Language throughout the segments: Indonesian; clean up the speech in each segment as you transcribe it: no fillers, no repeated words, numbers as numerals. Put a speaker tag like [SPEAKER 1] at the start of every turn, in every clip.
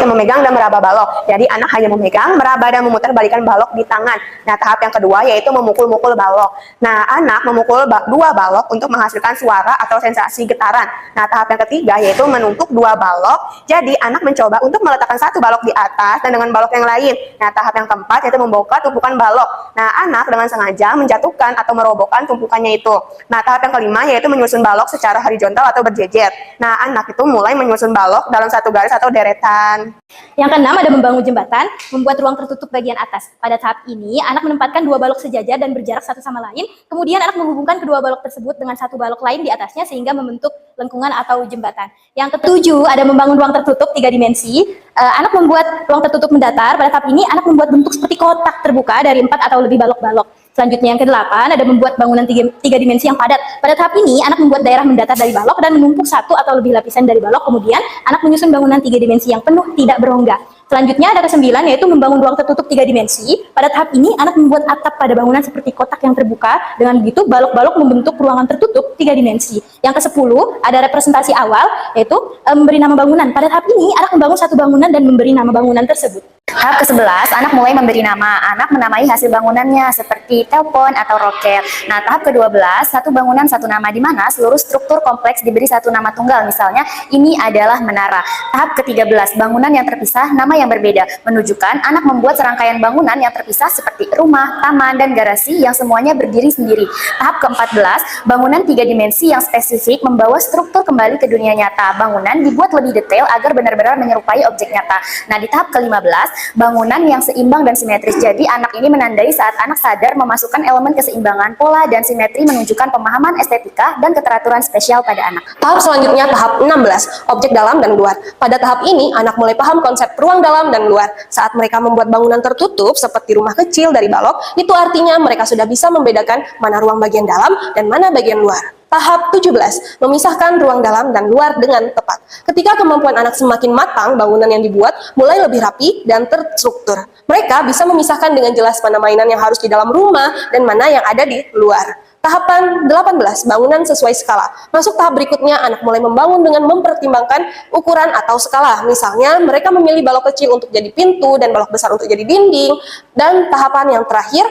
[SPEAKER 1] yang memegang dan meraba balok. Jadi anak hanya memegang, meraba dan memutarbalikkan balok di tangan. Nah, tahap yang kedua yaitu memukul-mukul balok. Nah, anak memukul dua balok untuk menghasilkan suara atau sensasi getaran. Nah, tahap yang ketiga yaitu menumpuk dua balok. Jadi anak mencoba untuk meletakkan satu balok di atas dan dengan balok yang lain. Nah, tahap yang keempat yaitu membongkar tumpukan balok. Nah, anak dengan sengaja menjatuhkan atau merobohkan tumpukannya itu. Nah, tahap yang kelima yaitu menyusun balok secara horizontal atau berjejer. Nah, anak itu mulai menyusun balok dalam satu garis atau deretan.
[SPEAKER 2] Yang keenam ada membangun jembatan, membuat ruang tertutup bagian atas. Pada tahap ini, anak menempatkan dua balok sejajar dan berjarak satu sama lain. Kemudian anak menghubungkan kedua balok tersebut dengan satu balok lain di atasnya sehingga membentuk lengkungan atau jembatan. Yang ketujuh ada membangun ruang tertutup tiga dimensi. Anak membuat ruang tertutup mendatar. Pada tahap ini, anak membuat bentuk seperti kotak terbuka dari 4 atau lebih balok-balok. Selanjutnya yang kedelapan ada membuat bangunan tiga dimensi yang padat. Pada tahap ini anak membuat daerah mendatar dari balok dan menumpuk satu atau lebih lapisan dari balok. Kemudian anak menyusun bangunan tiga dimensi yang penuh tidak berongga. Selanjutnya ada kesembilan yaitu membangun ruang tertutup tiga dimensi. Pada tahap ini anak membuat atap pada bangunan seperti kotak yang terbuka. Dengan begitu balok-balok membentuk ruangan tertutup tiga dimensi. Yang kesepuluh ada representasi awal yaitu memberi nama bangunan. Pada tahap ini anak membangun satu bangunan dan memberi nama bangunan tersebut.
[SPEAKER 3] Tahap ke-11, anak mulai memberi nama. Anak menamai hasil bangunannya seperti telepon atau roket. Nah, tahap ke-12, satu bangunan satu nama, di mana seluruh struktur kompleks diberi satu nama tunggal. Misalnya, ini adalah menara. Tahap ke-13, bangunan yang terpisah, nama yang berbeda. Menunjukkan anak membuat serangkaian bangunan yang terpisah seperti rumah, taman, dan garasi yang semuanya berdiri sendiri. Tahap ke-14, bangunan tiga dimensi yang spesifik membawa struktur kembali ke dunia nyata. Bangunan dibuat lebih detail agar benar-benar menyerupai objek nyata. Nah, di tahap ke-15, bangunan yang seimbang dan simetris. Jadi anak ini menandai saat anak sadar memasukkan elemen keseimbangan, pola, dan simetri menunjukkan pemahaman estetika dan keteraturan spesial pada anak.
[SPEAKER 4] Tahap selanjutnya tahap 16, objek dalam dan luar. Pada tahap ini anak mulai paham konsep ruang dalam dan luar. Saat mereka membuat bangunan tertutup seperti rumah kecil dari balok, itu artinya mereka sudah bisa membedakan mana ruang bagian dalam dan mana bagian luar. Tahap 17, memisahkan ruang dalam dan luar dengan tepat. Ketika kemampuan anak semakin matang, bangunan yang dibuat mulai lebih rapi dan terstruktur. Mereka bisa memisahkan dengan jelas mana mainan yang harus di dalam rumah dan mana yang ada di luar. Tahapan 18, bangunan sesuai skala. Masuk tahap berikutnya, anak mulai membangun dengan mempertimbangkan ukuran atau skala. Misalnya, mereka memilih balok kecil untuk jadi pintu dan balok besar untuk jadi dinding. Dan tahapan yang terakhir,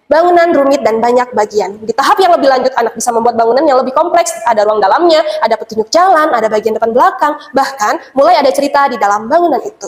[SPEAKER 4] bangunan rumit dan banyak bagian. Di tahap yang lebih lanjut, anak bisa membuat bangunan yang lebih kompleks. Ada ruang dalamnya, ada petunjuk jalan, ada bagian depan belakang, bahkan mulai ada cerita di dalam bangunan itu.